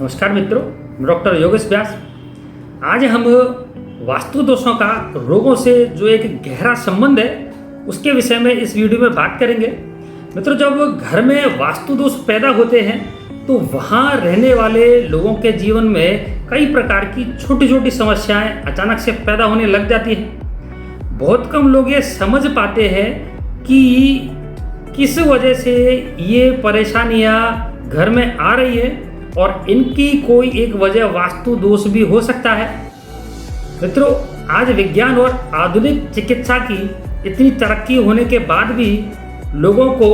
नमस्कार मित्रों, डॉक्टर योगेश व्यास। आज हम वास्तु दोषों का रोगों से जो एक गहरा संबंध है उसके विषय में इस वीडियो में बात करेंगे। मित्रों, जब घर में वास्तु दोष पैदा होते हैं तो वहाँ रहने वाले लोगों के जीवन में कई प्रकार की छोटी छोटी समस्याएं अचानक से पैदा होने लग जाती हैं। बहुत कम लोग ये समझ पाते हैं कि किस वजह से ये परेशानियां घर में आ रही है और इनकी कोई एक वजह वास्तु दोष भी हो सकता है। मित्रों, आज विज्ञान और आधुनिक चिकित्सा की इतनी तरक्की होने के बाद भी लोगों को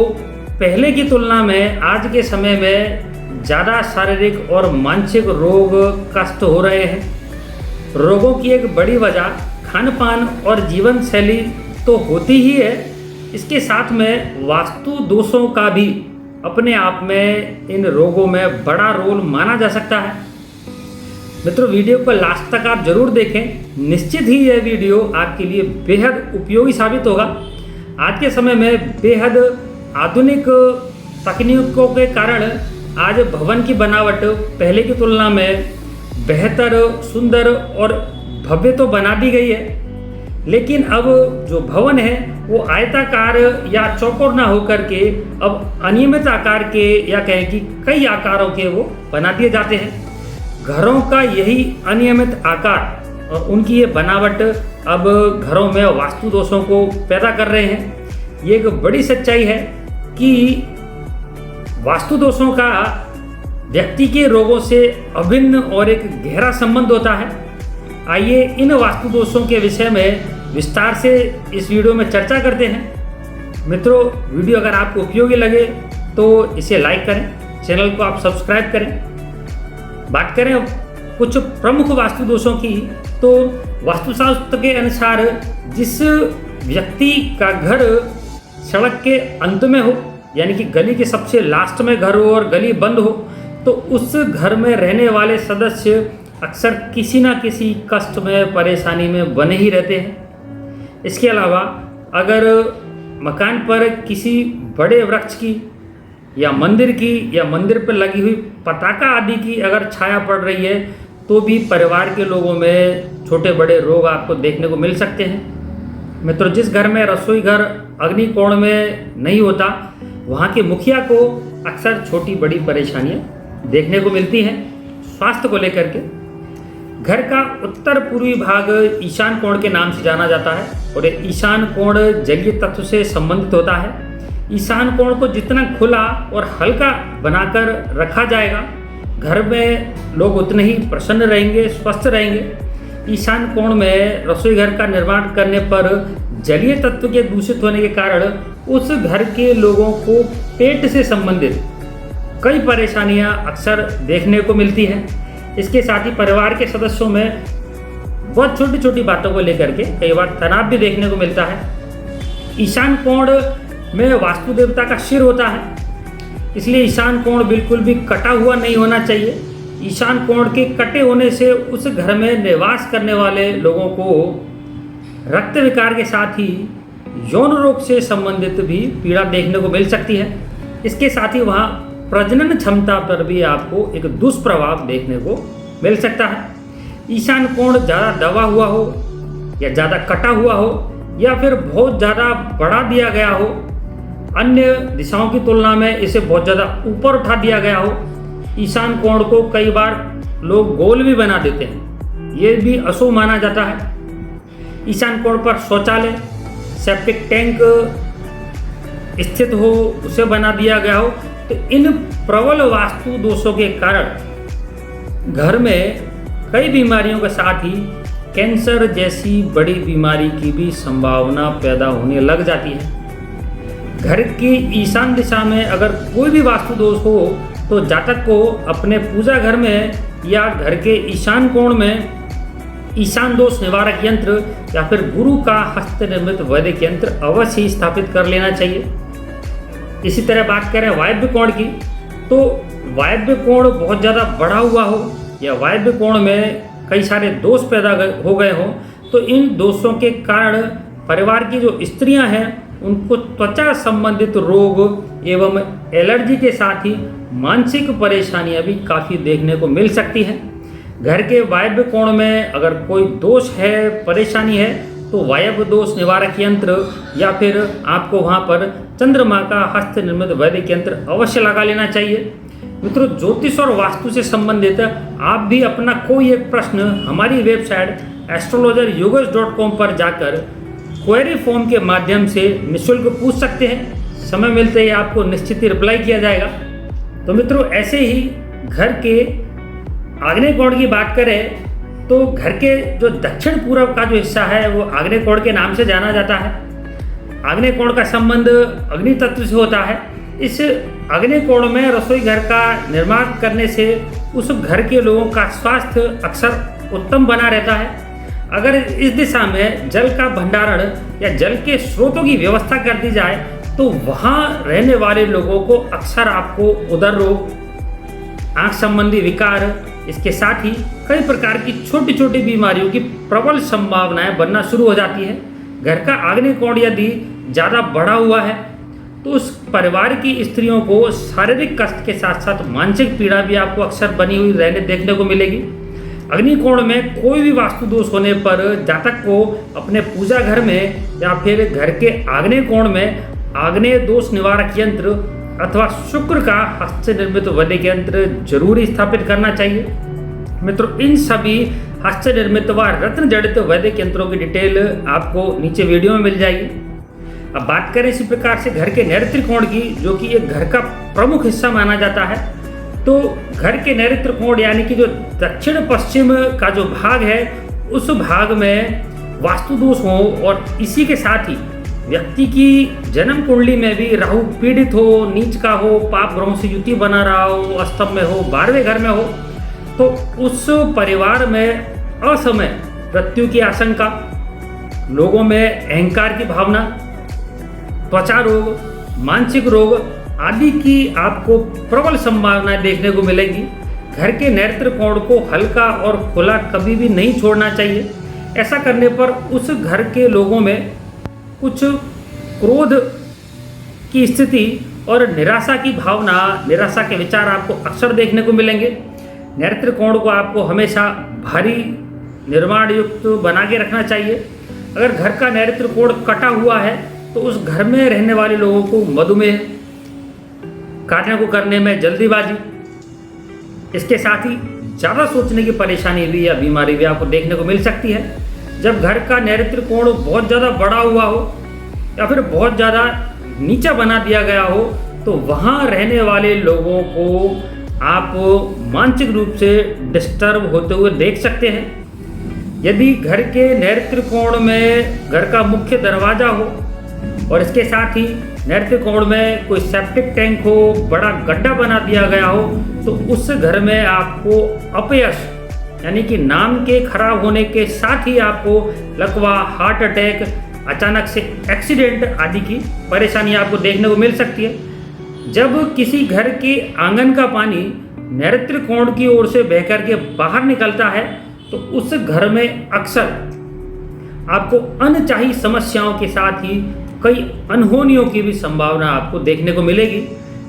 पहले की तुलना में आज के समय में ज़्यादा शारीरिक और मानसिक रोग कष्ट हो रहे हैं। रोगों की एक बड़ी वजह खान पान और जीवन शैली तो होती ही है, इसके साथ में वास्तु दोषों का भी अपने आप में इन रोगों में बड़ा रोल माना जा सकता है। मित्रों, वीडियो को लास्ट तक आप जरूर देखें। निश्चित ही यह वीडियो आपके लिए बेहद उपयोगी साबित होगा। आज के समय में बेहद आधुनिक तकनीकों के कारण आज भवन की बनावट पहले की तुलना में बेहतर, सुंदर और भव्य तो बना दी गई है, लेकिन अब जो भवन है वो आयताकार या चौकोर ना होकर के अब अनियमित आकार के या कहें कि कई आकारों के वो बना दिए जाते हैं। घरों का यही अनियमित आकार और उनकी ये बनावट अब घरों में वास्तु दोषों को पैदा कर रहे हैं। ये एक बड़ी सच्चाई है कि वास्तु दोषों का व्यक्ति के रोगों से अभिन्न और एक गहरा संबंध होता है। आइए इन वास्तु दोषों के विषय में विस्तार से इस वीडियो में चर्चा करते हैं। मित्रों, वीडियो अगर आपको उपयोगी लगे तो इसे लाइक करें, चैनल को आप सब्सक्राइब करें। बात करें कुछ प्रमुख वास्तु दोषों की, तो वास्तुशास्त्र के अनुसार जिस व्यक्ति का घर सड़क के अंत में हो, यानी कि गली के सबसे लास्ट में घर हो और गली बंद हो, तो उस घर में रहने वाले सदस्य अक्सर किसी ना किसी कष्ट में, परेशानी में बने ही रहते हैं। इसके अलावा अगर मकान पर किसी बड़े वृक्ष की या मंदिर पर लगी हुई पताका आदि की अगर छाया पड़ रही है तो भी परिवार के लोगों में छोटे बड़े रोग आपको देखने को मिल सकते हैं। मित्रों, जिस घर में रसोई घर अग्निकोण में नहीं होता वहाँ के मुखिया को अक्सर छोटी बड़ी परेशानियाँ देखने को मिलती हैं स्वास्थ्य को लेकर के। घर का उत्तर पूर्वी भाग ईशान कोण के नाम से जाना जाता है और ये ईशान कोण जलीय तत्व से संबंधित होता है। ईशान कोण को जितना खुला और हल्का बनाकर रखा जाएगा, घर में लोग उतने ही प्रसन्न रहेंगे, स्वस्थ रहेंगे। ईशान कोण में रसोई घर का निर्माण करने पर जलीय तत्व के दूषित होने के कारण उस घर के लोगों को पेट से संबंधित कई परेशानियां अक्सर देखने को मिलती हैं। इसके साथ ही परिवार के सदस्यों में बहुत छोटी छोटी बातों को लेकर के कई बार तनाव भी देखने को मिलता है। ईशान कोण में वास्तु देवता का सिर होता है, इसलिए ईशान कोण बिल्कुल भी कटा हुआ नहीं होना चाहिए। ईशान कोण के कटे होने से उस घर में निवास करने वाले लोगों को रक्त विकार के साथ ही यौन रोग से संबंधित भी पीड़ा देखने को मिल सकती है। इसके साथ ही वहाँ प्रजनन क्षमता पर भी आपको एक दुष्प्रभाव देखने को मिल सकता है। ईशान कोण ज़्यादा दबा हुआ हो या ज़्यादा कटा हुआ हो या फिर बहुत ज़्यादा बढ़ा दिया गया हो, अन्य दिशाओं की तुलना में इसे बहुत ज़्यादा ऊपर उठा दिया गया हो, ईशान कोण को कई बार लोग गोल भी बना देते हैं, ये भी अशुभ माना जाता है। ईशान कोण पर शौचालय, सेप्टिक टैंक स्थित हो, उसे बना दिया गया हो, तो इन प्रबल वास्तु दोषों के कारण घर में कई बीमारियों के साथ ही कैंसर जैसी बड़ी बीमारी की भी संभावना पैदा होने लग जाती है। घर की ईशान दिशा में अगर कोई भी वास्तु दोष हो तो जातक को अपने पूजा घर में या घर के ईशान कोण में ईशान दोष निवारक यंत्र या फिर गुरु का हस्त निर्मित वैदिक यंत्र अवश्य ही स्थापित कर लेना चाहिए। इसी तरह बात करें वायव्य कोण की, तो वायव्य कोण बहुत ज़्यादा बढ़ा हुआ हो या वायव्य कोण में कई सारे दोष पैदा हो गए हों, तो इन दोषों के कारण परिवार की जो स्त्रियां हैं उनको त्वचा संबंधित रोग एवं एलर्जी के साथ ही मानसिक परेशानियां भी काफ़ी देखने को मिल सकती हैं। घर के वायव्य कोण में अगर कोई दोष है, परेशानी है, तो वायव्य दोष निवारक यंत्र या फिर आपको वहाँ पर चंद्रमा का हस्त निर्मित वैदिक यंत्र अवश्य लगा लेना चाहिए। मित्रों, ज्योतिष और वास्तु से संबंधित आप भी अपना कोई एक प्रश्न हमारी वेबसाइट astrologeryogesh.com पर जाकर क्वेरी फॉर्म के माध्यम से निःशुल्क पूछ सकते हैं। समय मिलते ही आपको निश्चित ही रिप्लाई किया जाएगा। तो मित्रों, ऐसे ही घर के आग्नेय कोण की बात करें तो घर के जो दक्षिण पूर्व का जो हिस्सा है वो आग्नेय कोण के नाम से जाना जाता है। आग्नेय कोण का संबंध अग्नि तत्व से होता है। इस आग्नेय कोण में रसोई घर का निर्माण करने से उस घर के लोगों का स्वास्थ्य अक्सर उत्तम बना रहता है। अगर इस दिशा में जल का भंडारण या जल के स्रोतों की व्यवस्था कर दी जाए तो वहाँ रहने वाले लोगों को अक्सर आपको उदर रोग, आँख संबंधी विकार, इसके साथ ही कई प्रकार की छोटी छोटी बीमारियों की प्रबल संभावनाएं बनना शुरू हो जाती है। घर का आग्नेय कोण यदि ज़्यादा बढ़ा हुआ है तो उस परिवार की स्त्रियों को शारीरिक कष्ट के साथ साथ मानसिक पीड़ा भी आपको अक्सर बनी हुई रहने देखने को मिलेगी। अग्नि कोण में कोई भी वास्तु दोष होने पर जातक को अपने पूजा घर में या फिर घर के आग्नेय कोण में आग्नेय दोष निवारक यंत्र अथवा शुक्र का हस्त से निर्मित वैदिक यंत्र जरूर स्थापित करना चाहिए। मित्रों, इन सभी हस्त से निर्मित व रत्न जड़ित वैदिक यंत्रों की डिटेल आपको नीचे वीडियो में मिल जाएगी। अब बात करें इसी प्रकार से घर के नैऋत्य कोण की, जो कि एक घर का प्रमुख हिस्सा माना जाता है। तो घर के नैऋत्य कोण यानी कि जो दक्षिण पश्चिम का जो भाग है उस भाग में वास्तु दोष हो और इसी के साथ ही व्यक्ति की जन्म कुंडली में भी राहु पीड़ित हो, नीच का हो, पाप ग्रहों से युति बना रहा हो, अष्टम में हो, 12वें घर में हो, तो उस परिवार में असमय मृत्यु की आशंका, लोगों में अहंकार की भावना, त्वचा रोग, मानसिक रोग आदि की आपको प्रबल संभावनाएं देखने को मिलेगी। घर के नैऋत्य कोण को हल्का और खुला कभी भी नहीं छोड़ना चाहिए। ऐसा करने पर उस घर के लोगों में कुछ क्रोध की स्थिति और निराशा की भावना, निराशा के विचार आपको अक्सर देखने को मिलेंगे। नैऋत्य कोण को आपको हमेशा भारी निर्माण युक्त बना के रखना चाहिए। अगर घर का नैऋत्य कोण कटा हुआ है तो उस घर में रहने वाले लोगों को मधुमेह, कार्यों को करने में जल्दीबाजी, इसके साथ ही ज़्यादा सोचने की परेशानी भी या बीमारी भी आपको देखने को मिल सकती है। जब घर का नैऋत्य कोण बहुत ज़्यादा बड़ा हुआ हो या फिर बहुत ज़्यादा नीचा बना दिया गया हो तो वहाँ रहने वाले लोगों को आप मानसिक रूप से डिस्टर्ब होते हुए देख सकते हैं। यदि घर के नैऋत्य कोण में घर का मुख्य दरवाज़ा हो और इसके साथ ही नैऋत्य कोण में कोई सेप्टिक टैंक हो, बड़ा गड्ढा बना दिया गया हो, तो उस घर में आपको अपयश यानी कि नाम के खराब होने के साथ ही आपको लकवा, हार्ट अटैक, अचानक से एक्सीडेंट आदि की परेशानी आपको देखने को मिल सकती है। जब किसी घर के आंगन का पानी नैऋत्य कोण की ओर से बहकर के बाहर निकलता है तो उस घर में अक्सर आपको अनचाही समस्याओं के साथ ही कई अनहोनियों की भी संभावना आपको देखने को मिलेगी।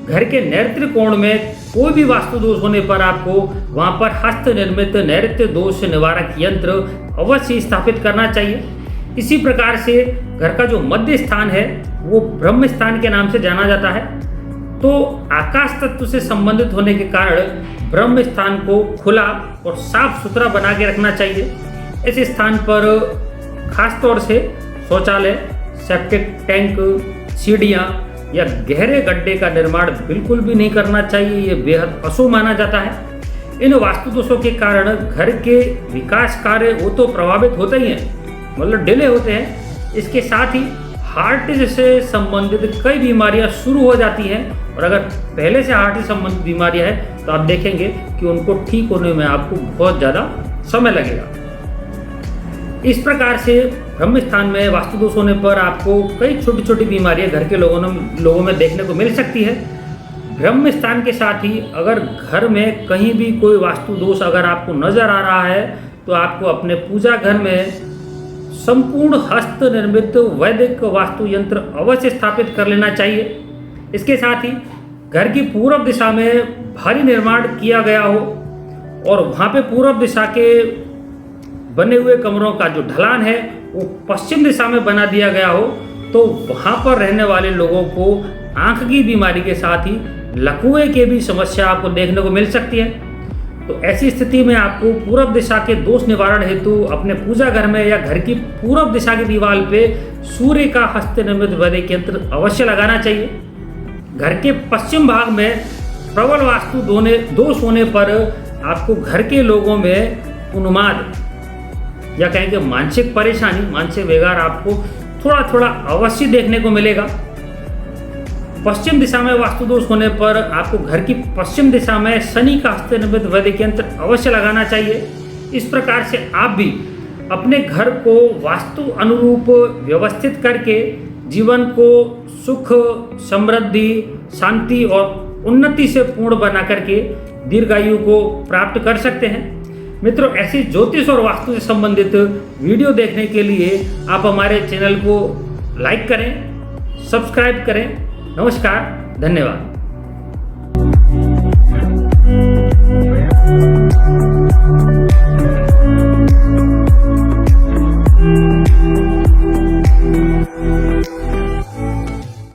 घर के नैऋत्य कोण में कोई भी वास्तु दोष होने पर आपको वहाँ पर हस्त निर्मित नैऋत्य दोष निवारक यंत्र अवश्य स्थापित करना चाहिए। इसी प्रकार से घर का जो मध्य स्थान है वो ब्रह्म स्थान के नाम से जाना जाता है। तो आकाश तत्व से संबंधित होने के कारण ब्रह्म स्थान को खुला और साफ सुथरा बना के रखना चाहिए। इस स्थान पर खास तौर से शौचालय, सेप्टिक टैंक, सीढ़ियाँ या गहरे गड्ढे का निर्माण बिल्कुल भी नहीं करना चाहिए। ये बेहद अशुभ माना जाता है। इन वास्तु दोषों के कारण घर के विकास कार्य वो तो प्रभावित होते ही हैं, मतलब डिले होते हैं। इसके साथ ही हार्ट से संबंधित कई बीमारियां शुरू हो जाती हैं और अगर पहले से हार्ट से संबंधित बीमारियां हैं तो आप देखेंगे कि उनको ठीक होने में आपको बहुत ज़्यादा समय लगेगा। इस प्रकार से ब्रह्म स्थान में वास्तु दोष होने पर आपको कई छोटी छोटी बीमारियां घर के लोगों में देखने को मिल सकती है। ब्रह्म स्थान के साथ ही अगर घर में कहीं भी कोई वास्तु दोष अगर आपको नज़र आ रहा है तो आपको अपने पूजा घर में संपूर्ण हस्त निर्मित वैदिक वास्तु यंत्र अवश्य स्थापित कर लेना चाहिए। इसके साथ ही घर की पूर्व दिशा में भारी निर्माण किया गया हो और वहाँ पे पूर्व दिशा के बने हुए कमरों का जो ढलान है वो पश्चिम दिशा में बना दिया गया हो, तो वहाँ पर रहने वाले लोगों को आंख की बीमारी के साथ ही लकवे के भी समस्या आपको देखने को मिल सकती है। तो ऐसी स्थिति में आपको पूर्व दिशा के दोष निवारण हेतु अपने पूजा घर में या घर की पूर्व दिशा की दीवार पे सूर्य का हस्त निर्मित वैदिक यंत्र अवश्य लगाना चाहिए। घर के पश्चिम भाग में प्रबल वास्तु दोष होने पर आपको घर के लोगों में उन्माद या कहेंगे मानसिक परेशानी, मानसिक विकार आपको थोड़ा थोड़ा अवश्य देखने को मिलेगा। पश्चिम दिशा में वास्तु दोष होने पर आपको घर की पश्चिम दिशा में शनि का हस्त निर्मित वैदिक यंत्र अवश्य लगाना चाहिए। इस प्रकार से आप भी अपने घर को वास्तु अनुरूप व्यवस्थित करके जीवन को सुख, समृद्धि, शांति और उन्नति से पूर्ण बना करके दीर्घायु को प्राप्त कर सकते हैं। मित्रों, ऐसी ज्योतिष और वास्तु से संबंधित वीडियो देखने के लिए आप हमारे चैनल को लाइक करें, सब्सक्राइब करें। नमस्कार, धन्यवाद।